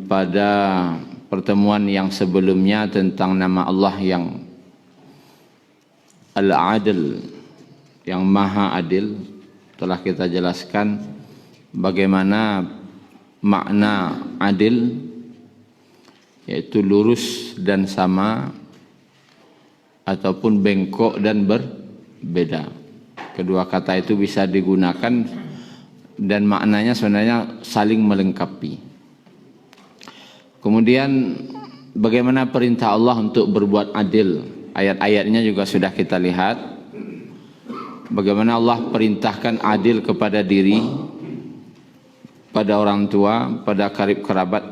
pada pertemuan yang sebelumnya tentang nama Allah yang Al-Adil, yang Maha Adil, telah kita jelaskan bagaimana makna adil, yaitu lurus dan sama ataupun bengkok dan berbeda. Kedua kata itu bisa digunakan dan maknanya sebenarnya saling melengkapi. Kemudian bagaimana perintah Allah untuk berbuat adil, ayat-ayatnya juga sudah kita lihat. Bagaimana Allah perintahkan adil kepada diri, pada orang tua, pada karib kerabat,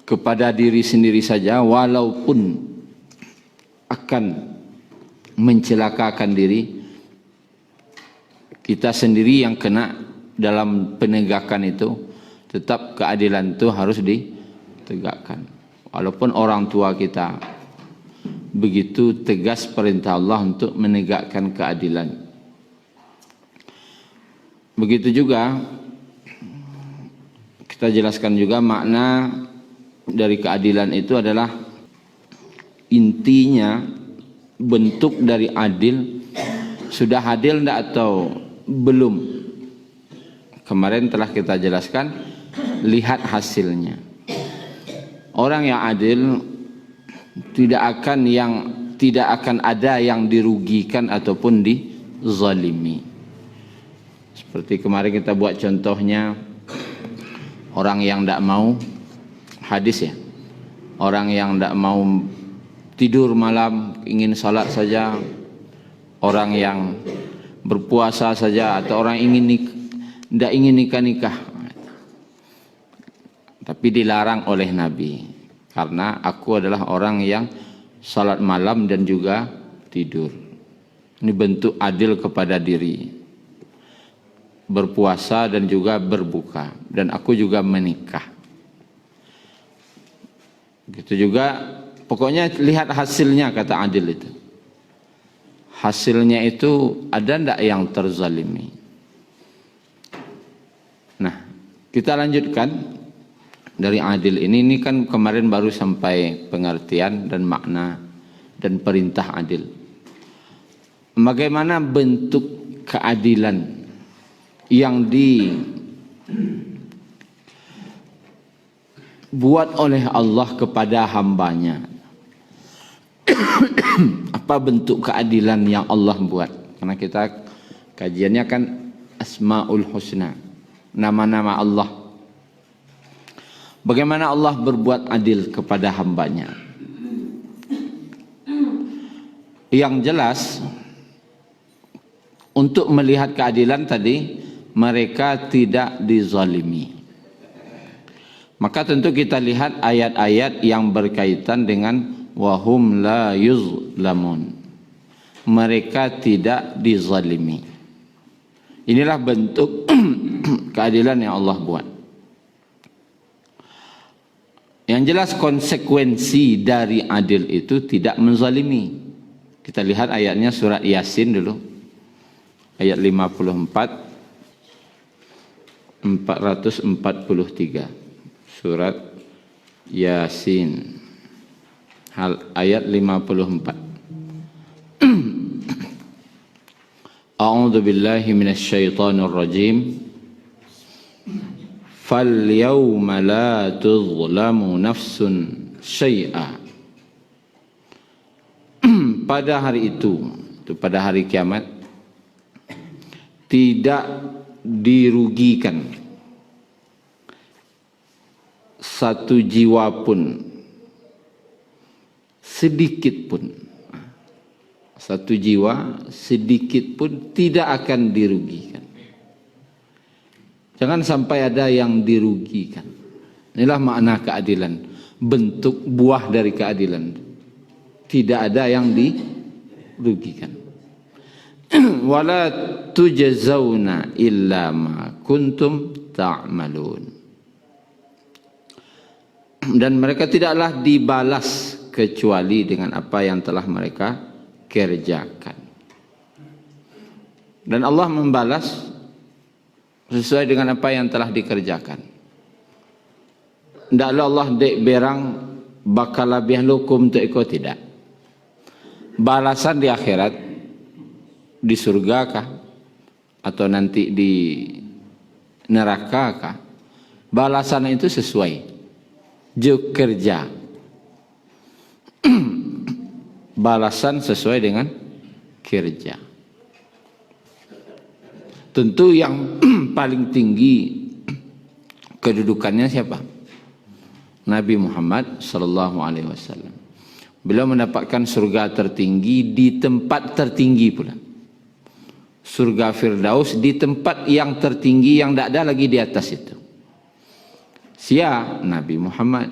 kepada diri sendiri saja, walaupun akan mencelakakan diri, kita sendiri yang kena dalam penegakan itu. Tetap keadilan itu harus ditegakkan, walaupun orang tua kita. Begitu tegas perintah Allah untuk menegakkan keadilan. Begitu juga kita jelaskan juga makna dari keadilan itu adalah intinya bentuk dari adil. Sudah adil tidak atau belum? Kemarin telah kita jelaskan, lihat hasilnya. Orang yang adil tidak akan ada yang dirugikan ataupun dizalimi. Seperti kemarin kita buat contohnya, orang yang tidak mau hadis ya, orang yang tidak mau tidur malam, ingin salat saja, orang yang berpuasa saja, atau orang tidak ingin nikah, tapi dilarang oleh Nabi. Karena aku adalah orang yang salat malam dan juga tidur. Ini bentuk adil kepada diri. Berpuasa dan juga berbuka. Dan aku juga menikah. Gitu juga, pokoknya lihat hasilnya, kata adil itu. Hasilnya itu ada ndak yang terzalimi. Nah, kita lanjutkan. Dari adil ini kan kemarin baru sampai pengertian dan makna dan perintah adil. Bagaimana bentuk keadilan yang dibuat oleh Allah kepada hambanya? Apa bentuk keadilan yang Allah buat? Karena kita kajiannya kan Asmaul Husna, nama-nama Allah. Bagaimana Allah berbuat adil kepada hambanya? Yang jelas, untuk melihat keadilan tadi, mereka tidak dizalimi. Maka tentu kita lihat ayat-ayat yang berkaitan dengan wahum la yuzlamun. Mereka tidak dizalimi. Inilah bentuk keadilan yang Allah buat. Yang jelas konsekuensi dari adil itu tidak menzalimi. Kita lihat ayatnya surat Yasin dulu. Ayat 443. Surat Yasin. Ayat 54. A'udzu billahi minasyaitonir rajim. فَالْيَوْمَ لَا تُظْلَمُ نَفْسٌ شَيْئًا. Pada hari itu pada hari kiamat, tidak dirugikan satu jiwa pun, sedikit pun. Satu jiwa sedikit pun tidak akan dirugikan. Jangan sampai ada yang dirugikan. Inilah makna keadilan. Bentuk buah dari keadilan. Tidak ada yang dirugikan. Wala tujazawna illa ma kuntum ta'malun. Dan mereka tidaklah dibalas kecuali dengan apa yang telah mereka kerjakan. Dan Allah membalas sesuai dengan apa yang telah dikerjakan. ndaklah Allah dek berang bakal lebih hukum tu iko tidak. Balasan di akhirat di surga kah atau nanti di neraka kah? Balasan itu sesuai juk kerja. Balasan sesuai dengan kerja. Tentu yang paling tinggi kedudukannya siapa? Nabi Muhammad sallallahu alaihi wasallam. Beliau mendapatkan surga tertinggi di tempat tertinggi pula. Surga Firdaus di tempat yang tertinggi yang tidak ada lagi di atas itu. Sia Nabi Muhammad.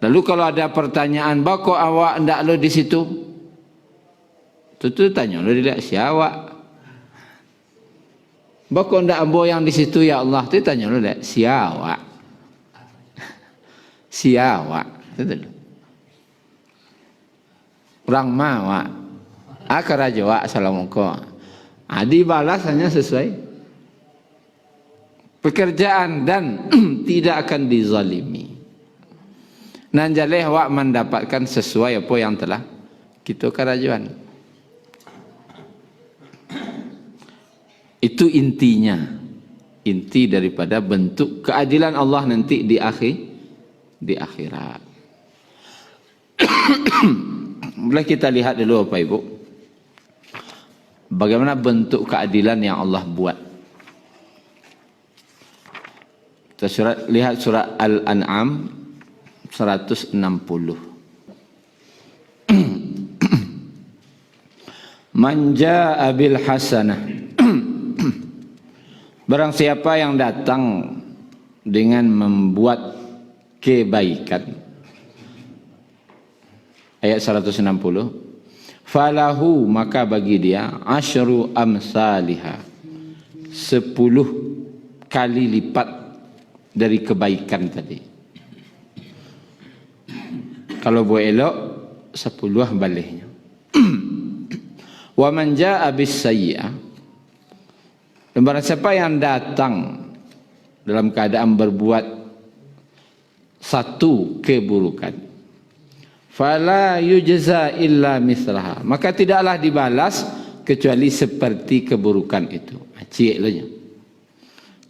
Lalu kalau ada pertanyaan, "Bako awak ndak lo di situ?" Tentu tanya lo dia, "Sia awak?" "Bako ndak ambo yang di situ ya Allah?" Tu tanya lo dia, "Sia awak?" "Sia awak." Itu. Orang mawak. Akar aja wak assalamualaikum. Adi balas hanya sesuai pekerjaan dan tidak akan dizalimi. Nanjaleh wak mendapatkan sesuai apa yang telah kita kerajuan. Itu intinya. Inti daripada bentuk keadilan Allah nanti di akhirat. Boleh kita lihat dulu Bapak Ibu. Bagaimana bentuk keadilan yang Allah buat. Kita lihat surah Al-An'am 160. Man jaa'a bil hasanah. Barang siapa yang datang dengan membuat kebaikan. Ayat 160. Falahu, maka bagi dia asyru amsalihha, 10 kali lipat dari kebaikan tadi. Kalau buat elok 10 baliknya. Wa man jaa bis sayyi'ah, dan barang siapa yang datang dalam keadaan berbuat satu keburukan, fala yujza illa mislaha, maka tidaklah dibalas kecuali seperti keburukan itu. Cik lah.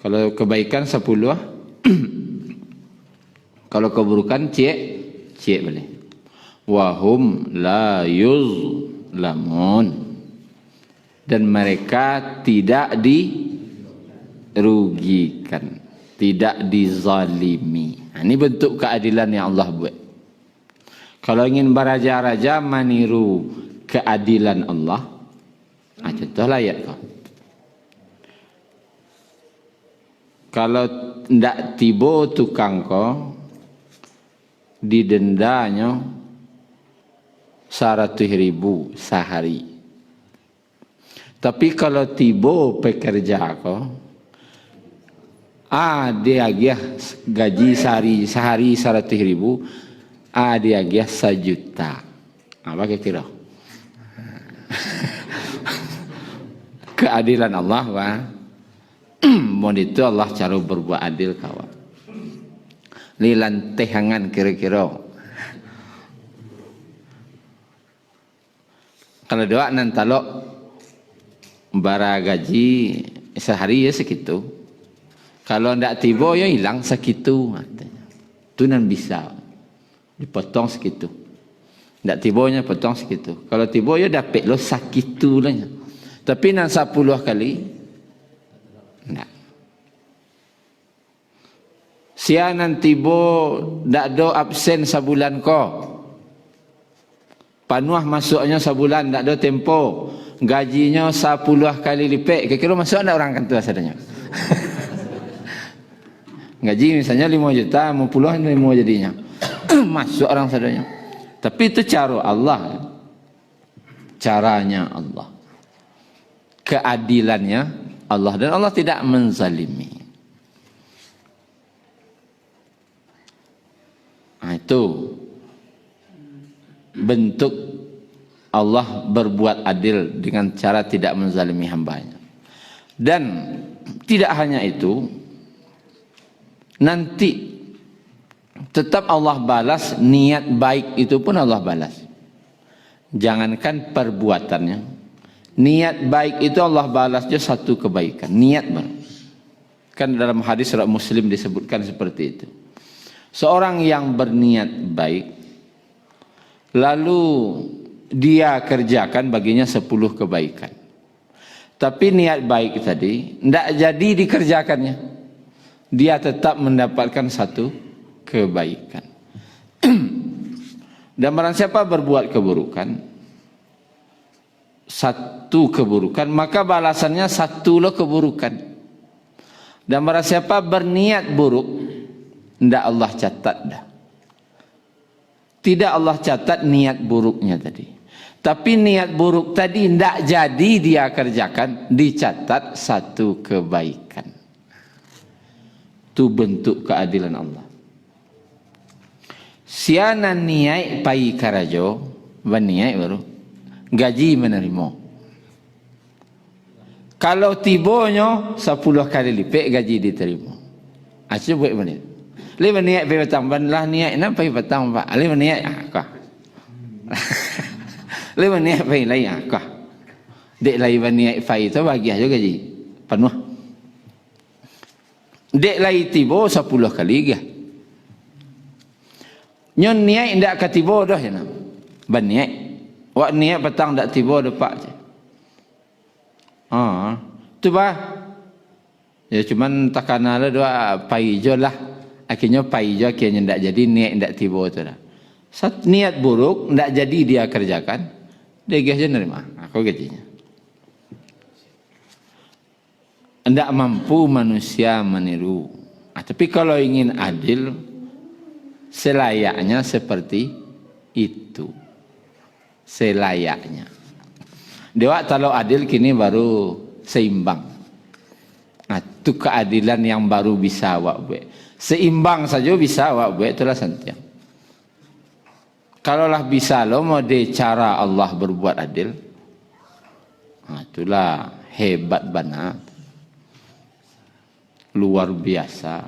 Kalau kebaikan 10, kalau keburukan cik boleh. Wahum la yuzlamun, dan mereka tidak dirugikan, tidak dizalimi. Ini bentuk keadilan yang Allah buat. Kalau ingin beraja-raja meniru keadilan Allah, contohlah ayat kau. Kalau tidak tiba tukang kau, didendanya 100.000 sehari. Tapi kalau tiba pekerja kau, dia gaji sehari 100.000. Dia 1 juta. Apa kira? Keadilan Allah wah. Mohon itu Allah cara berbuat adil kawan. Lilan tehangan kira-kira. Kalau doa nantalok bara gaji sehari ya segitu. Kalau ndak tiba ya hilang segitu. Itu nan bisa. Dipotong segitu. Tak tibanya potong segitu. Kalau tiba ya dapat lo sakitu lah. Tapi nan 10 kali tak. Sia nan tiba tak do absen sebulan ko. Panuah masuknya sebulan tak do tempo. Gajinya 10 kali lipat. Kira-kira masuk tak orang kantor sadanya? Gaji misalnya 5 juta, 50 5 jadinya. Masuk orang sadanya. Tapi itu cara Allah. Caranya Allah. Keadilannya Allah. Dan Allah tidak menzalimi. Itu bentuk Allah berbuat adil dengan cara tidak menzalimi hambanya. Dan tidak hanya itu, nanti tetap Allah balas. Niat baik itu pun Allah balas. Jangankan perbuatannya, niat baik itu Allah balasnya satu kebaikan. Niat baik. Kan dalam hadis surat Muslim disebutkan seperti itu. Seorang yang berniat baik, lalu dia kerjakan, baginya 10 kebaikan. Tapi niat baik tadi tidak jadi dikerjakannya, dia tetap mendapatkan satu kebaikan. Dan barang siapa berbuat keburukan, satu keburukan, maka balasannya satu keburukan. Dan barang siapa berniat buruk, tidak Allah catat dah. Tidak Allah catat niat buruknya tadi. Tapi niat buruk tadi tidak jadi dia kerjakan, dicatat satu kebaikan. Itu bentuk keadilan Allah. Siana niat pai karajo, baniat baru gaji menerima. Kalau tibonyo 10 kali lipat gaji diterima. Asyik buat mana? Lima niat pai petang, banlah niat nak pai petang pak. Lima niat kah? Lima niat pai lain kah? Dek lain niat pai tu bagi aja gaji penuh. Dek lain tibo 10 kali gah. Nyon niat ndak katibo dah ya nak. Ban niat. Wak niat petang ndak tibo depak je. Tu bah. Ya cuman takana lah dua pai je lah. Akhirnya pai je akhirnya ndak jadi niat ndak tibo tu dah. Niat buruk ndak jadi dia kerjakan, dia gaji nerima. Aku gajinya. Ndak mampu manusia meniru. Tapi kalau ingin adil, selayaknya seperti itu. Selayaknya. Dewa kalau adil kini baru seimbang. Nah, itu keadilan yang baru bisa awak buat. Seimbang saja bisa awak buat, itulah santiang. Kalaulah bisa lo mau de cara Allah berbuat adil, nah, itulah hebat banget. Luar biasa.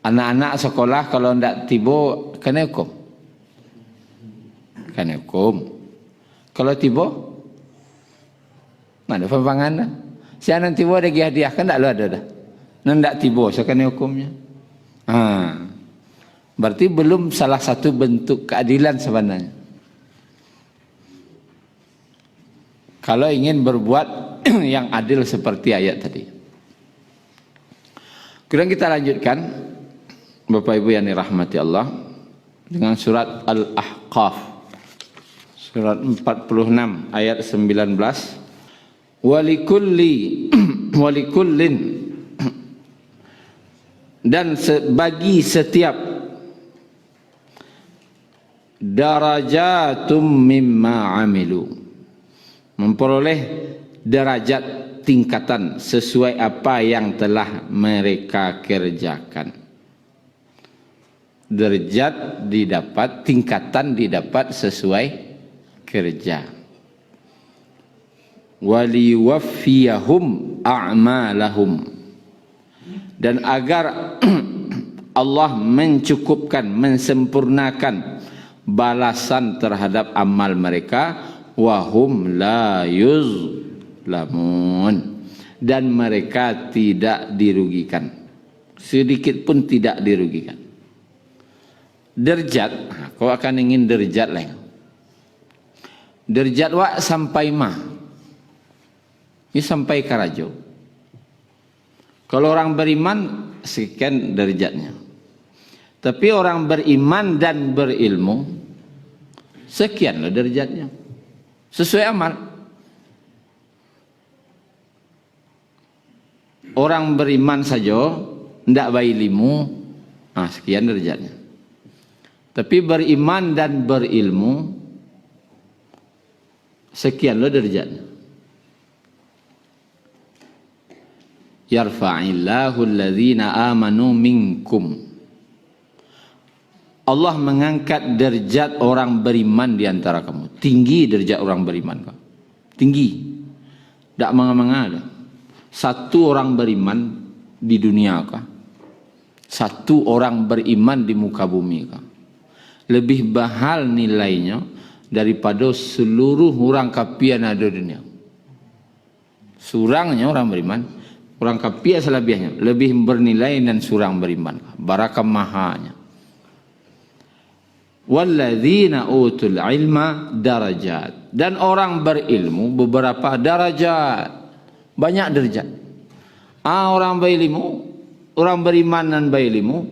Anak-anak sekolah kalau ndak tibo kena hukum. Kena hukum. Kalau tibo mana pembangan dah. Si anak tibo ada hadiah kan ndak lo ada dah. Ndak tibo so kena hukumnya. Berarti belum salah satu bentuk keadilan sebenarnya. Kalau ingin berbuat yang adil seperti ayat tadi. Kemudian kita lanjutkan, Bapak Ibu yang dirahmati Allah, dengan surat Al-Ahqaf, surat 46 ayat 19. Walikullin, dan bagi setiap darajatum mimma amilu, memperoleh derajat tingkatan sesuai apa yang telah mereka kerjakan. Derajat didapat, tingkatan didapat sesuai kerja. Waliwaffiyahum a'malahum, dan agar Allah mencukupkan, mensempurnakan balasan terhadap amal mereka. Wahum la yuzlamun, dan mereka tidak dirugikan, sedikit pun tidak dirugikan. Derajat, kau akan ingin derajat lain. Derajat wak sampai mah, ini sampai karajo. Kalau orang beriman sekian derajatnya, tapi orang beriman dan berilmu sekian loh derajatnya, sesuai amal. Orang beriman saja tidak baik ilmu, sekian derajatnya. Tapi beriman dan berilmu sekian loh derajatnya. Yarfa'illahu alladhina amanu minkum, Allah mengangkat derajat orang beriman di antara kamu. Tinggi derajat orang beriman kau. Tinggi. Tak manga-manga dah. Satu orang beriman di dunia kah? Satu orang beriman di muka bumi kah? Lebih mahal nilainya daripada seluruh orang kafir yang ada di dunia. Surangnya orang beriman, orang kafir selebihnya lebih bernilai dan surang beriman. Barakah mahanya. Walladzina utul ilma darajat. Dan orang berilmu beberapa darajat. Banyak derajat. Orang berilmu, orang beriman dan berilmu,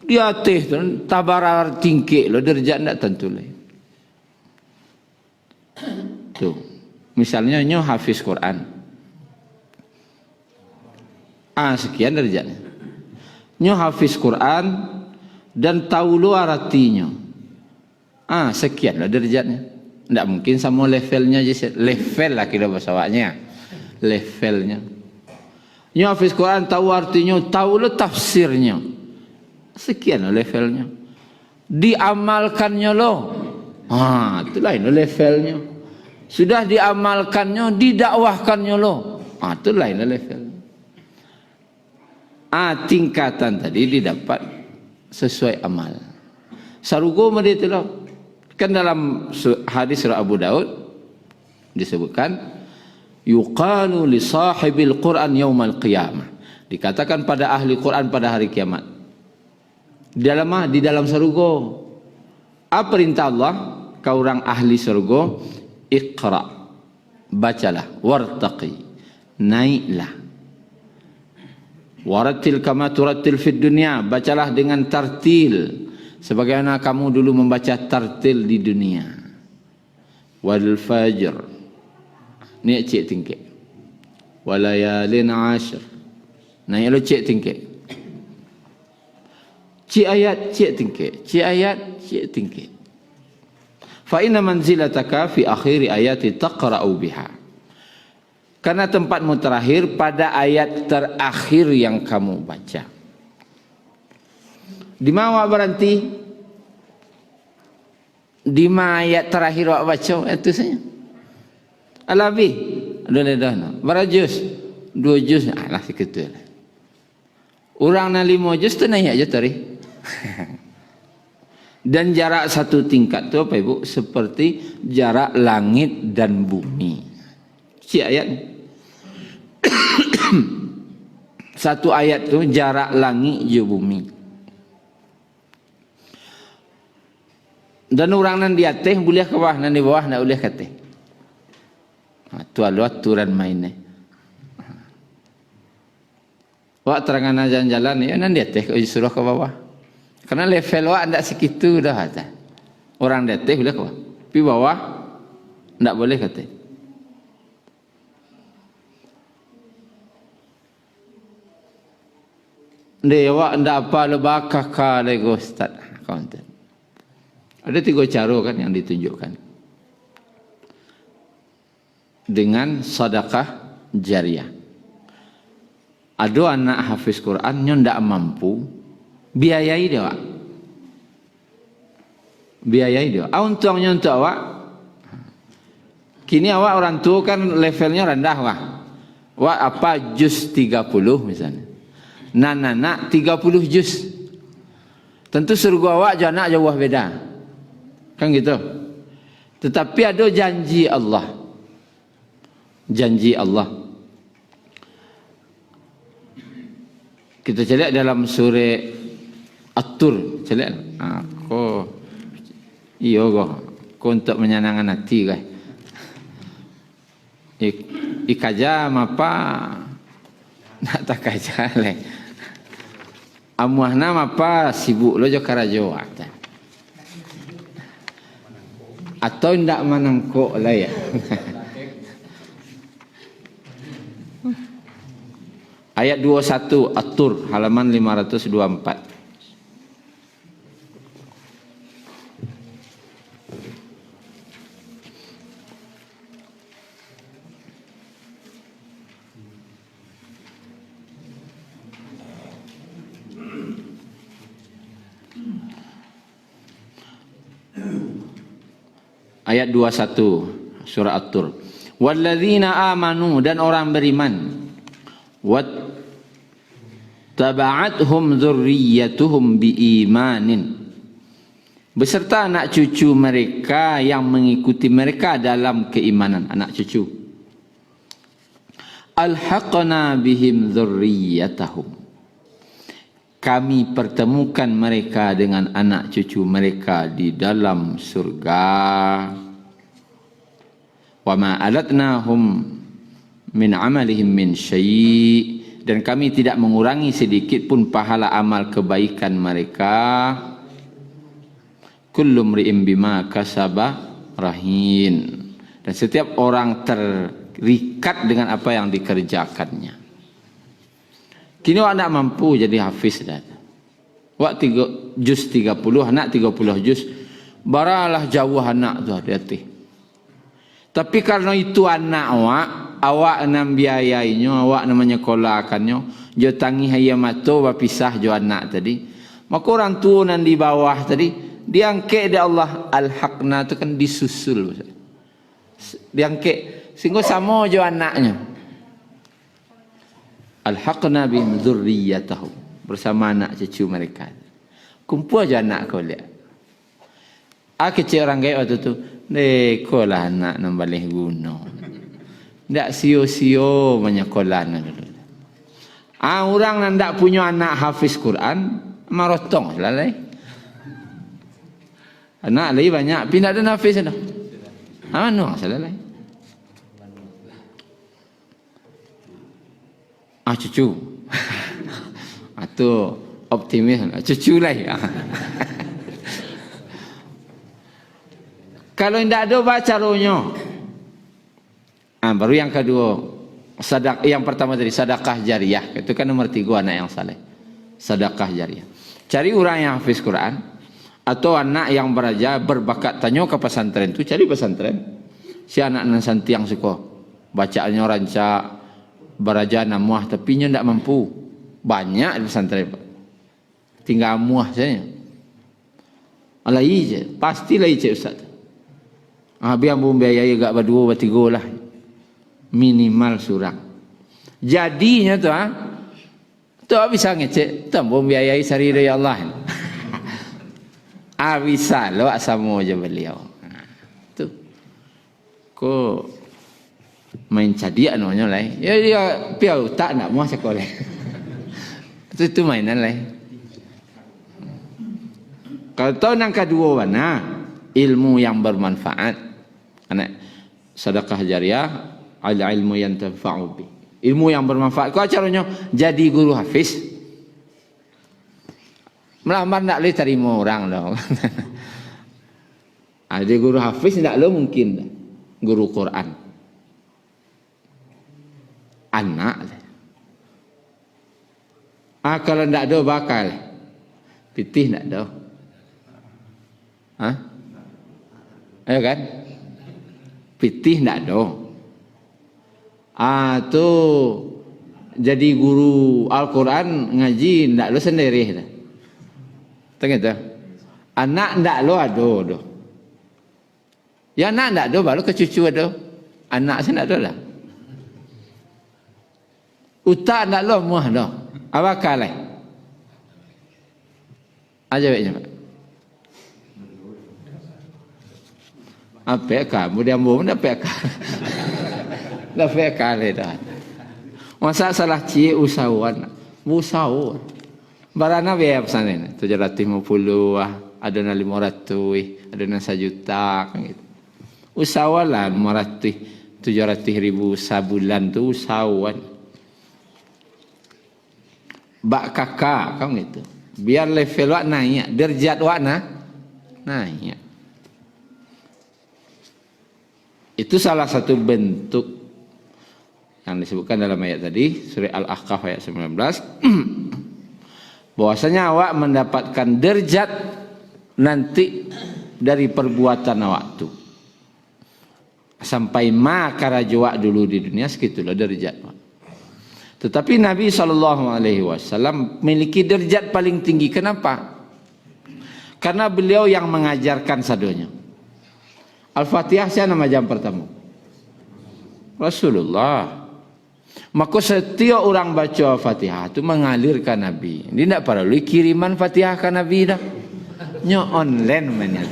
di atas tu tabarar tingkik lo derajat ndak tentu lah. Tu. Misalnya nyo hafiz Quran. Sekian derajatnya. Nyo hafiz Quran dan tahu luar artinya. Sekian lah derajatnya. Ndak mungkin sama levelnya je, level lah kira bahasa awaknya. Levelnya. Nyo hafiz Quran tahu artinya, tahu lo tafsirnya. Sekian lah levelnya. Diamalkannya lo. Itu lain lah levelnya. Sudah diamalkannya, didakwahkannya lo. Itu lain lah levelnya. Tingkatan tadi didapat sesuai amal. Sarugo mereka lo. Kan dalam hadis surah Abu Daud disebutkan yuqalu li sahibil Quran yaumal qiyamah. Dikatakan pada ahli Quran pada hari kiamat. Di dalam surga. Apa perintah Allah? Kau orang ahli surga, iqra. Bacalah, wartaqi. Naiklah. Warattil kama turattil fid dunya. Bacalah dengan tartil sebagaimana kamu dulu membaca tartil di dunia. Wal fajr. Ni cik tingkit. Walayalin ashir. Naik lo cik tingkit. Cik ayat cik tingkit. Cik ayat cik tingkit. Fa inna manzilataka fi akhiri ayati taqra'u biha. Karena tempatmu terakhir pada ayat terakhir yang kamu baca. Di mana berhenti? Di mana ayat terakhir awak baca? Itu saja. Alabi, dah. Berapa juz? 2 juz. Lah segitu. Orang na 5 juz tu naik aja tadi. Dan jarak satu tingkat tu apa ibu? Seperti jarak langit dan bumi. Si ayat. Satu ayat tu jarak langit je bumi. Dan orang nan di atas boleh ke bawah, nan di bawah nak boleh ke atas. Itu adalah aturan mainnya. Wak terangan jalan-jalan ya nan di atas suruh ke bawah. Karena level wak ndak segitu dah atas. Orang di atas boleh ke bawah. Tapi bawah ndak boleh ke atas. Dewa ndak apa lebakah ka lego ustaz. Kaunten. Ada 3 cara kan yang ditunjukkan. Dengan sedekah jariah. Ada anak hafiz Quran yang tidak mampu, biayai dia. Biayai dia. Untungnya untuk awak. Kini awak orang tua kan levelnya rendah wah. Wak apa juz 30 misalnya. Nak 30 juz. Tentu surga awak jannah jauh beda. Kan gitu. Tetapi ada janji Allah. Janji Allah. Kita cari dalam surah At-Tur. Cari. Iyo untuk menyenangkan hati guys. Ikajam apa? Nak tak kaja leh. Amuahna apa sibuk lo jo karajo atau ndak manangko lah ya. Ayat 21 At-Tur halaman 524. Ayat 21 surah At-Tur. Walladzina amanu, dan orang beriman. Wat taba'athum dzurriyyatuhum biimanin, beserta anak cucu mereka yang mengikuti mereka dalam keimanan, anak cucu. Alhaqna bihim dzurriyyatahum, kami pertemukan mereka dengan anak cucu mereka di dalam surga. Wa ma alatnahum min amalihim min syai', dan kami tidak mengurangi sedikit pun pahala amal kebaikan mereka. Kullu mri'in bima kasaba rahin, dan setiap orang terikat dengan apa yang dikerjakannya. Kini awak nak mampu jadi hafiz dah. Awak juz 30, anak 30 juz. Baralah jauh anak tu hati-hati. Tapi karena itu anak awak nak biayainya, awak nak menyekolahkannya, jo tangi hayamato berpisah jo anak tadi. Maka orang tua nan di bawah tadi diangkat dia Allah, alhaqna tu kan disusul. Diangkat sehingga sama jo anaknya. Alhaqna bihim dzurriyyatahum, bersama anak cucu mereka. Kumpul aja anak kau lihat. Kecil orang gaya waktu tu, dekolah anak nak balik guna. Ndak sio-sio menyekolah nak dulu. Orang yang ndak punya anak hafiz Quran, marotong lalai. Anak lagi banyak, pindah ada hafiz dah. Anu salalai. Cucu. Tu optimis, cucu lah. Kalau tidak ada baca rohnya. Baru yang kedua, yang pertama tadi sedekah jariah. Itu kan nomor 3 anak yang saleh. Sedekah jariah. Cari orang yang hafiz Quran atau anak yang beraja berbakat, tanya ke pesantren tu, cari pesantren. Si anak nanti yang suka bacaannya rancak, beraja namuah tapi nya tidak mampu. Banyak di pesantren. Tinggal muah saja. Alai je, pasti lai je ustaz. Biar membiayai agak berdua bertiga lah. Minimal surang. Jadinya tu tu bisa ngecek, tu membiayai sari dari Allah. Bisa lo sama je beliau. Tu. Ko main cadia namanya lah. Ya dia piau tak nak muah sekolah. Itu mainan lah. Kalau tahu nang kedua mana ilmu yang bermanfaat, anak sedekah jariah, ilmu yang tanfa'u bi. Ilmu yang bermanfaat. Kau caranya jadi guru hafiz. Melamar nak boleh terima orang dah. Ada guru hafiz tak lo mungkin guru Quran. Anak. Kalau tak ada bakal pitih tak ada. Ayo kan? Pitih tak ada. Tu jadi guru Al-Quran ngaji tak lo sendiri dah. Tengok tu. Anak tak lo ada. Ya anak tak ada baru ke cucu ada. Anak saya tak ada lah. Utak tak lo muah dah. Apa kalai? Aja baiknya Pak. Apa kamu dia mau dah PK. Dah PK dah. Masa salah cie usahawan. Usahawan. Barana biaya pesanan 750 ada na 500, ada na 1 juta kan gitu. Usahawan lah 500, 700,000 sabulan tu usahawan. Bak kakak kan gitu. Biar level wak naik, derajat wak naik. Itu salah satu bentuk yang disebutkan dalam ayat tadi, surah Al-Ahqaf ayat 19. Bahwasanya awak mendapatkan derajat nanti dari perbuatan awak tu. Sampai makarajwa dulu di dunia segitulah derajat awak. Tetapi Nabi SAW memiliki derajat paling tinggi. Kenapa? Karena beliau yang mengajarkan sadonya. Al-Fatihah siapa nama jam pertama? Rasulullah. Maka setiap orang baca Fatihah itu mengalirkan Nabi. Dia tidak perlu kiriman Fatihah ke Nabi dah. Nya online mana.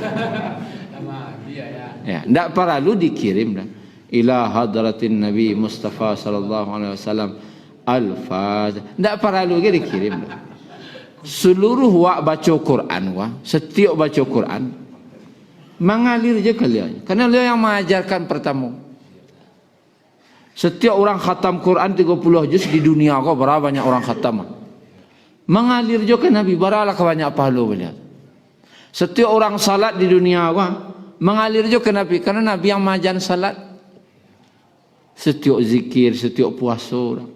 Ya, tidak perlu dikirim dah. Ila hadratin Nabi Mustafa sallallahu alaihi wasallam al-Fatihah. Tidak perlu ke dikirim dah. Seluruh wak baca Quran setiap baca Quran mengalir je kalian. Karena dia yang mengajarkan pertama. Setiap orang khatam Quran 30 juz di dunia kau berapa banyak orang khatam. Mengalir je ke Nabi baralah banyak pahala beliau. Setiap orang salat di dunia kau mengalir je ke Nabi karena Nabi yang mengajar salat. Setiap zikir, setiap puasa orang.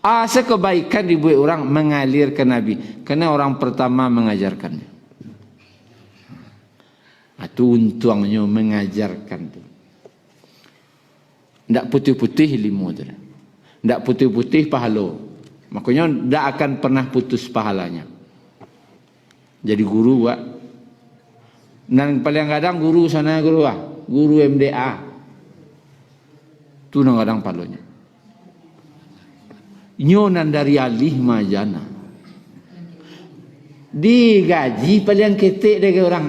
Asa kebaikan dibuat orang mengalir ke Nabi karena orang pertama mengajarkannya. Itu untungnya mengajarkan tu. Tidak putih-putih ilmu tu. Tidak putih-putih pahala. Makanya tidak akan pernah putus pahalanya. Jadi guru buat. Dan paling kadang guru sana guru guru MDA. Tu nang kadang pahalanya. Nyonan dari alih majana. Digaji paling ketik dari orang.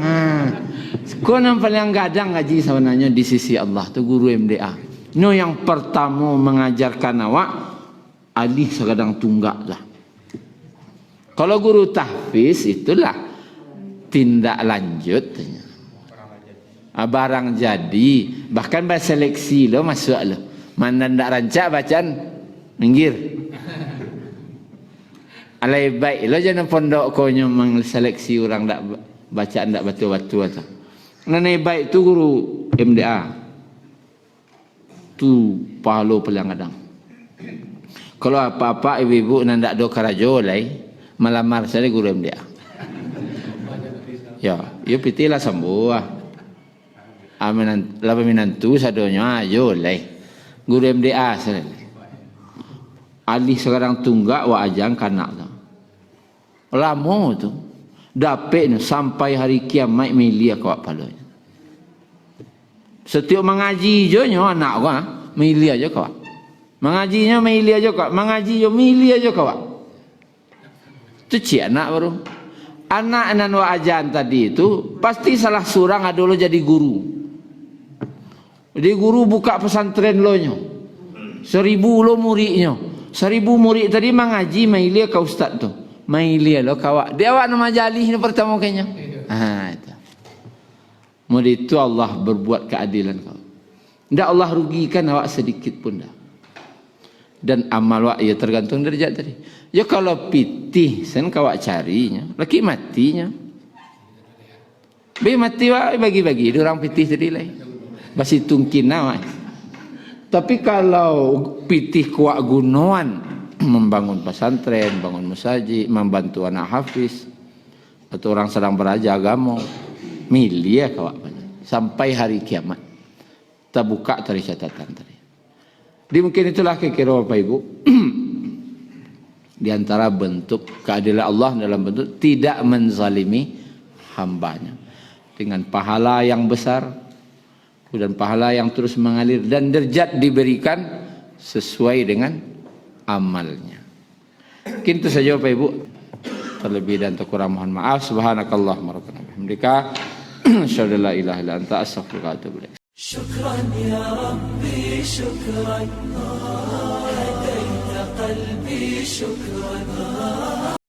Kau yang paling gadang gaji sebenarnya di sisi Allah tu guru MDA. No yang pertama mengajarkan awak alih sekadang tunggak lah. Kalau guru tahfiz itulah tindak lanjutnya. Barang jadi bahkan bahasa seleksi lo masuk lo. Mana ndak rancak bacaan minggir. Alai baik lo jangan pondok kau yang mengseleksi orang ndak bacaan ndak batu-batu atau. Nane baik tu guru MDA. Tu pahala paling kadang. Kalau apa-apa ibu-ibu nak do karajo lai melamar saya guru MDA. Ya, yo pitilah sambuah. Aminan laba minantu sadonya ayo lai. Guru MDA saya. Alih sekarang tunggak wa ajang kanak tu. Lama tu. Dapat sampai hari kiamat milia kawak palanya. Setiap mengaji je nyo anak ko milih aja kau. Mengajinya milih aja kau. Mengaji yo milih aja kau. Tu cik anak baru. Anak nan wa ajan tadi itu pasti salah surang dulu jadi guru. Jadi guru buka pesantren lo nyo. 1000 lo muridnya. 1000 murid tadi mengaji milih ke ustaz tu. Milih lo kau. Dia awak nama majalis ni pertama kayaknya. Itu. Mula itu Allah berbuat keadilan kau. Tidak Allah rugikan awak sedikit pun dah. Dan amal awak ya tergantung derajat tadi. Ya kalau pitih sen kau carinya, laki matinya. Be mati awak bagi-bagi orang pitih tadi lai. Basi tungkin awak. Tapi kalau pitih kuat gunawan membangun pesantren, bangun masjid, membantu anak hafiz atau orang sedang belajar agama. Milia kawak sampai hari kiamat kita buka dari catatan tadi. Di mungkin itulah kira-kira Bapak Ibu di antara bentuk keadilan Allah dalam bentuk tidak menzalimi hambanya dengan pahala yang besar dan pahala yang terus mengalir dan derajat diberikan sesuai dengan amalnya. Mungkin itu saja Bapak Ibu. Terlebih dan terkurang mohon maaf. Subhanakallahumma rabbana bihamdika asyhadu an la ilaha illa anta astaghfiruka wa atubu ilaik. Syukran ya Rabbi syukran hadaita qalbi syukran